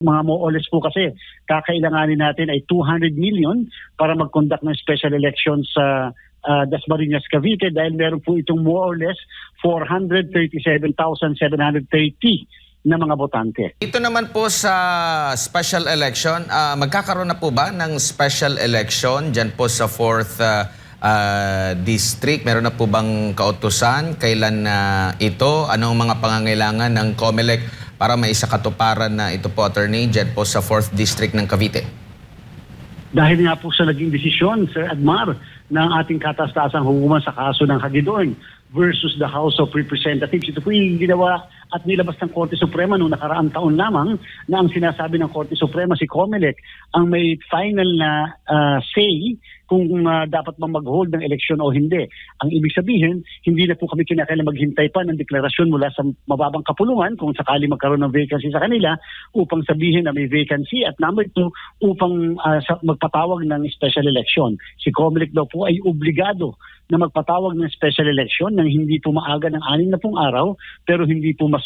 Mga more or less po kasi kakailanganin natin ay 200 million para mag-conduct ng special elections sa Dasmariñas, Cavite dahil meron po itong more or less 437,730 na mga botante. Ito naman po sa special election, magkakaroon na po ba ng special election dyan po sa 4th district? Meron na po bang kautusan? Kailan na ito? Anong mga pangangailangan ng COMELEC para maisakatuparan na ito po, attorney, dyan po sa 4th district ng Cavite? Dahil nga po sa naging desisyon, Sir Admar, ng ating kataas-taasang hukuman sa kaso ng Hagedorn versus the House of Representatives. Ito po yung ginawa at nilabas ng Korte Suprema noong nakaraang taon lamang na ang sinasabi ng Korte Suprema, si COMELEC, ang may final na say kung dapat bang mag-hold ng eleksyon o hindi. Ang ibig sabihin, hindi na po kami kinakailangan maghintay pa ng deklarasyon mula sa mababang kapulungan kung sakali magkaroon ng vacancy sa kanila upang sabihin na may vacancy, at number 2, upang magpatawag ng special election. Si COMELEC daw po ay obligado na magpatawag ng special election nang hindi po maaga ng 60 araw pero hindi po mas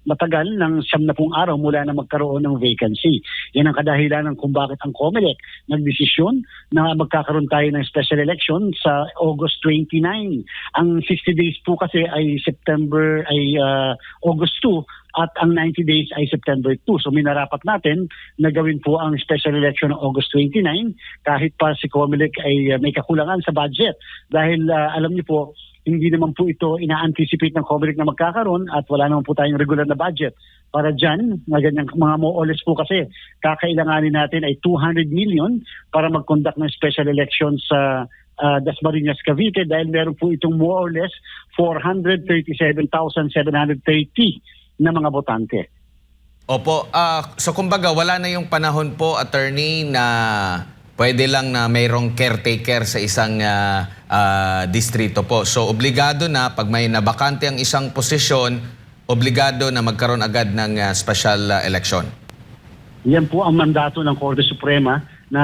matagal ng 70 araw mula na magkaroon ng vacancy. Yan ang kadahilanan kung bakit ang COMELEC nagdesisyon na magkakaroon tayo ng special election sa August 29. Ang 60 days po kasi ay August 2 at ang 90 days ay September 2. So minarapat natin na gawin po ang special election ng August 29 kahit pa si COMELEC ay may kakulangan sa budget. Dahil alam niyo po, hindi naman po ito ina-anticipate ng COMELEC na magkakaroon at wala naman po tayong regular na budget. Para dyan, mga more or less po kasi kakailanganin natin ay 200 million para mag-conduct ng special election sa Dasmariñas, Cavite dahil meron po itong more or less 437,730 na mga botante. Opo, so kumbaga wala na yung panahon po, attorney, na pwede lang na mayroong caretaker sa isang distrito po. So obligado na pag may nabakante ang isang posisyon, obligado na magkaroon agad ng special election. Yan po ang mandato ng Korte Suprema na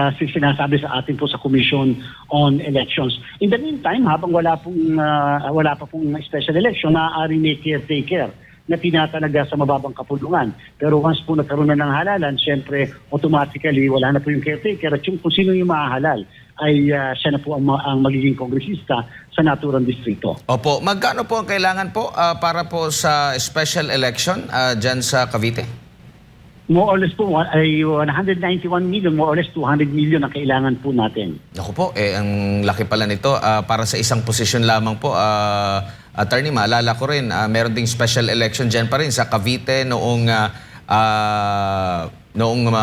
sinasabi sa atin po sa Commission on Elections. In the meantime, habang wala pa pong special election, maaari may caretaker na tinatalaga sa mababang kapulungan. Pero once po nagkaroon na ng halalan, syempre automatically wala na po yung caretaker at yung kung sino yung mahahalal ay siya na po ang magiging kongresista sa naturang distrito. Opo, magkano po ang kailangan po para po sa special election dyan sa Cavite? More or less po ay 191 million, more or less 200 million ang kailangan po natin. Naku po, ang laki pala nito. Para sa isang posisyon lamang po, attorney, maalala ko rin, meron ding special election dyan pa rin sa Cavite noong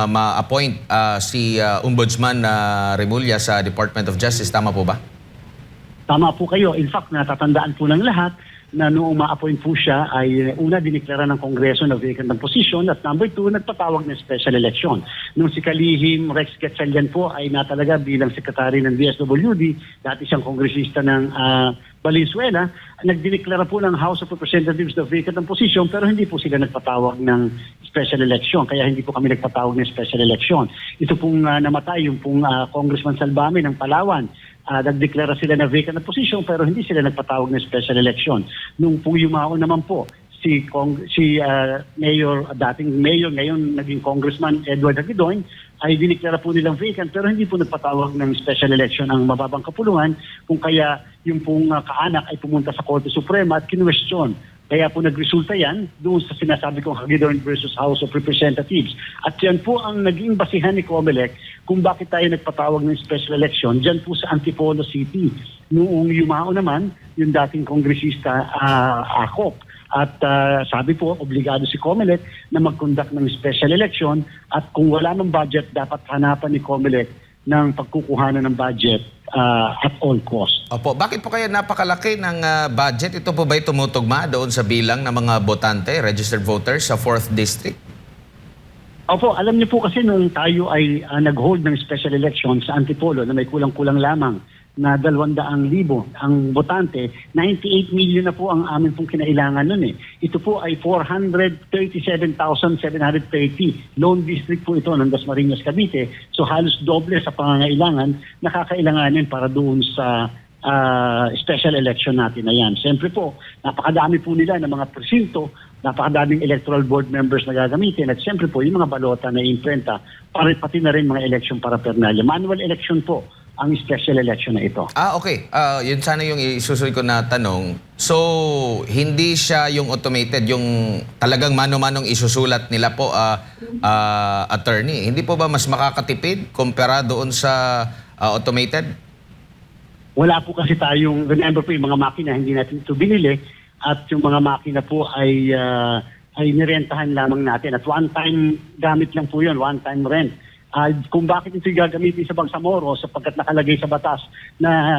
ma-appoint si Ombudsman Remulla sa Department of Justice. Tama po ba? Tama po kayo. In fact, natatandaan po ng lahat na noong ma-appoint po siya ay una diniklara ng Kongreso na vacant ng position at number 2, nagpatawag ng special election. Nung si Kalihim Rex Gatchalian po ay natalaga bilang sekretary ng DSWD, dati siyang kongresista ng Valenzuela, nagdineklara po ng House of Representatives na vacant ng position pero hindi po sila nagpatawag ng special election. Kaya hindi po kami nagpatawag ng special election. Ito pong namatay yung pong Congressman Salbami ng Palawan. Nagdeklara sila na vacant na position pero hindi sila nagpatawag ng special election. Nung po yumao naman po si dating mayor, ngayon naging Congressman Edward Hagedorn, ay dineklara po nilang vacant pero hindi po nagpatawag ng special election ang mababang kapulungan, kung kaya yung pong kaanak ay pumunta sa Korte Suprema at kinwestiyon. Kaya po nagresulta yan doon sa sinasabi kong Hagedorn versus House of Representatives. At yan po ang naging basihan ni COMELEC kung bakit tayo nagpatawag ng special election dyan po sa Antipolo City. Noong yumao naman, yung dating kongresista Acop. At sabi po, obligado si COMELEC na mag-conduct ng special election at kung wala ng budget, dapat hanapan ni COMELEC ng pagkukuhanan ng budget at all cost. Opo, bakit po kaya napakalaki ng budget? Ito po ba'y tumutugma doon sa bilang ng mga botante, registered voters sa 4th district? Opo, alam niyo po kasi nung tayo ay nag-hold ng special election sa Antipolo na may kulang-kulang lamang na 200,000 ang botante, 98 million na po ang amin pong kinailangan nun eh. Ito po ay 437,730. Lone district po ito ng Dasmariñas, Cavite. So halos doble sa pangangailangan na kakailanganin para doon sa special election natin na yan. Siyempre po, napakadami po nila ng mga presinto napakadaming electoral board members na gagamitin at siyempre po yung mga balota na imprenta, pati na rin mga election paraphernalia. Manual election po ang special election na ito. Okay. Yun sana yung isusunod ko na tanong. So, hindi siya yung automated, yung talagang mano-manong isusulat nila po, attorney. Hindi po ba mas makakatipid kumpara doon sa automated? Wala po kasi tayong, remember po yung mga makina, hindi natin ito binili at yung mga makina po ay nirentahan lamang natin. At one-time gamit lang po yun, one-time rent. Kung bakit ito gagamitin sa Bangsamoro sapagkat nakalagay sa batas na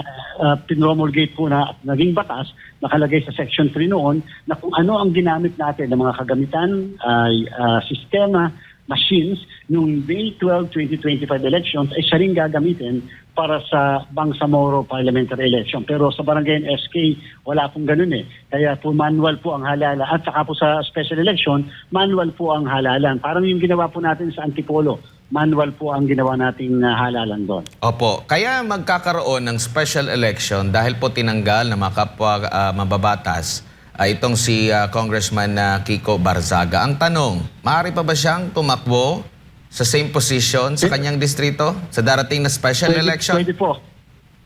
pinromulgate po na at naging batas, nakalagay sa Section 3 noon na kung ano ang ginamit natin ng mga kagamitan, sistema, machines, noong May 12, 2025 elections ay siya rin gagamitin para sa Bangsamoro parliamentary election. Pero sa Barangay SK, wala pong ganun eh. Kaya po manual po ang halalan. At saka po sa special election, manual po ang halalan. Parang yung ginawa po natin sa Antipolo, manual po ang ginawa nating halalan doon. Opo. Kaya magkakaroon ng special election dahil po tinanggal na mga kapwa mababatas itong si Congressman Kiko Barzaga. Ang tanong, maaari pa ba siyang tumakbo sa same position sa kanyang distrito sa darating na special election?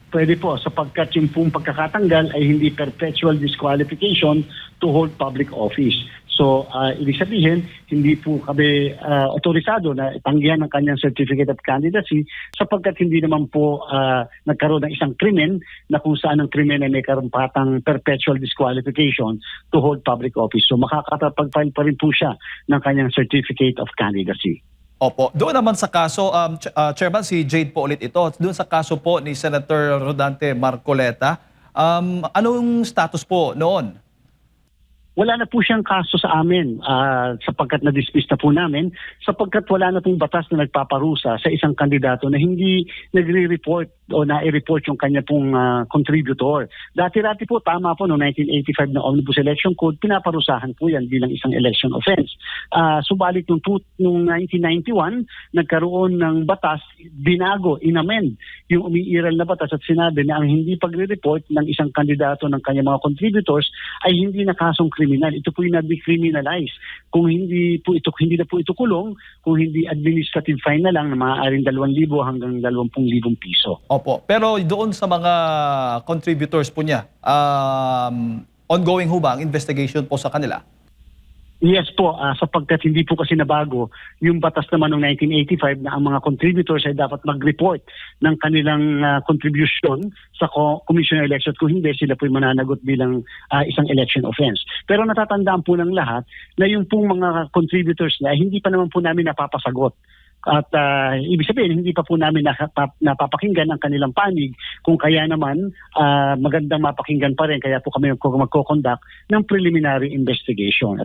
Pwede po, sapagkat yung pong pagkakatanggal ay hindi perpetual disqualification to hold public office. So, ibig sabihin, hindi po kami otorisado na itanggihan ng kanyang certificate of candidacy sapagkat hindi naman po nagkaroon ng isang krimen na kung saan ang krimen ay may karampatang perpetual disqualification to hold public office. So, makakapag-file pa rin po siya ng kanyang certificate of candidacy. Opo. Doon naman sa kaso, Chairman, si Jade po ulit ito. Doon sa kaso po ni Senator Rodante Marcoleta, anong status po noon? Wala na po siyang kaso sa amin sapagkat na-dismiss na po namin sapagkat wala na pong batas na nagpaparusa sa isang kandidato na hindi nagre-report o na-report yung kanya pong contributor. Dati-dati po, tama po, noong 1985 na Omnibus Election Code, pinaparusahan po yan bilang isang election offense. Subalit noong 1991, nagkaroon ng batas, binago, inamend yung umiiral na batas at sinabi na ang hindi pagre-report ng isang kandidato ng kanyang mga contributors ay hindi na kasong kriminal. Ito po yung na-decriminalize. Kung hindi na po ito kulong, kung hindi administrative fine na lang na maaaring 2,000 hanggang 20,000 piso. Opo. Pero doon sa mga contributors po niya, ongoing ho ba ang investigation po sa kanila? Yes po, sapagkat hindi po kasi nabago yung batas naman noong 1985 na ang mga contributors ay dapat mag-report ng kanilang contribution sa Commission on Election. Kung hindi, sila po mananagot bilang isang election offense. Pero natatandaan po ng lahat na yung pong mga contributors na hindi pa naman po namin napapasagot. At ibig sabihin, hindi pa po namin napapakinggan ang kanilang panig. Kung kaya naman, magandang mapakinggan pa rin. Kaya po kami magko-conduct ng preliminary investigation. At